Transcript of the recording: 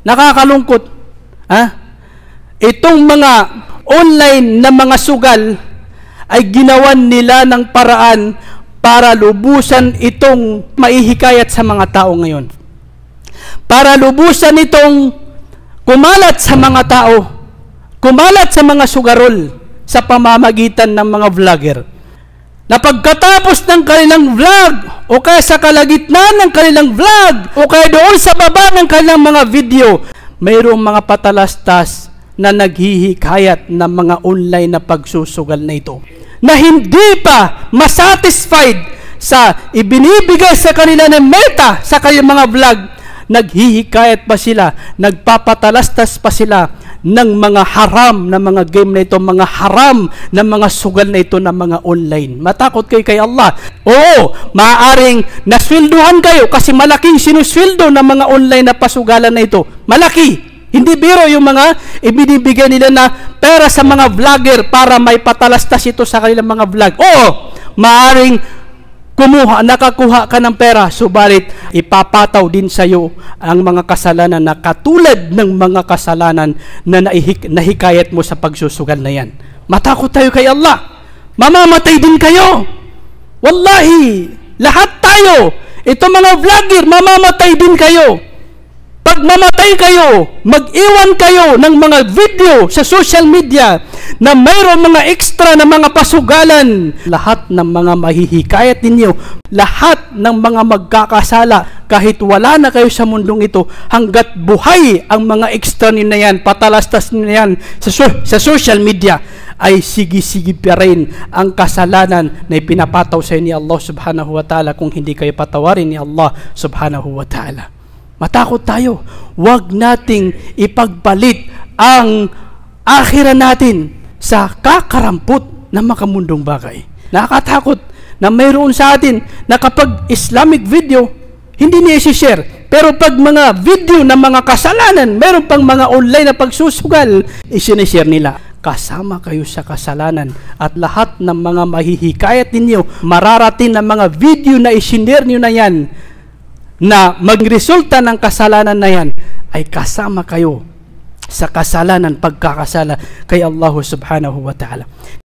Nakakalungkot. Itong mga online na mga sugal ay ginawan nila ng paraan para lubusan itong maihikayat sa mga tao ngayon. Para lubusan itong kumalat sa mga tao, kumalat sa mga sugarol sa pamamagitan ng mga vlogger. Na pagkatapos ng kanilang vlog, o kaya sa kalagitnaan ng kanilang vlog, o kaya doon sa baba ng kanilang mga video, mayroong mga patalastas na naghihikayat ng mga online na pagsusugal na ito, na hindi pa masatisfied sa ibinibigay sa kanila ng Meta sa kanilang mga vlog, naghihikayat pa sila, nagpapatalastas pa sila ng mga haram na mga game na ito, mga haram na mga sugal na ito na mga online. Matakot kayo kay Allah. Oo, maaaring nasweldohan kayo kasi malaking sinusweldo ng mga online na pasugalan na ito. Malaki. Hindi biro yung mga ibinibigay nila na pera sa mga vlogger para may patalastas ito sa kanilang mga vlog. Oo, maaaring nakakuha ka ng pera, subalit ipapataw din sa iyo ang mga kasalanan na katulad ng mga kasalanan na nahikayat mo sa pagsusugal na yan. Matakot tayo kay Allah. Mamamatay din kayo. Wallahi, lahat tayo, ito mga vlogger, mamamatay din kayo. Pag mamatay kayo, mag-iwan kayo ng mga video sa social media na mayroong mga extra na mga pasugalan. Lahat ng mga mahihikayat ninyo, lahat ng mga magkakasala, kahit wala na kayo sa mundong ito, hanggat buhay ang mga extra nyo na yan, patalastas nyo na yan sa social media, ay sige-sige pa rin ang kasalanan na ipinapataw sa inyo ni Allah subhanahu wa ta'ala kung hindi kayo patawarin ni Allah subhanahu wa ta'ala. Matakot tayo. Huwag nating ipagpalit ang akhira natin sa kakarampot na makamundong bagay. Nakakatakot na mayroon sa atin na kapag Islamic video, hindi niya isi-share. Pero pag mga video na mga kasalanan, mayroon pang mga online na pagsusugal, isi-share nila. Kasama kayo sa kasalanan at lahat ng mga mahihikayat ninyo, mararating ng mga video na isi-share nyo na yan, na magresulta ng kasalanan na yan, ay kasama kayo sa kasalanan pagkakasala kay Allah subhanahu wa ta'ala.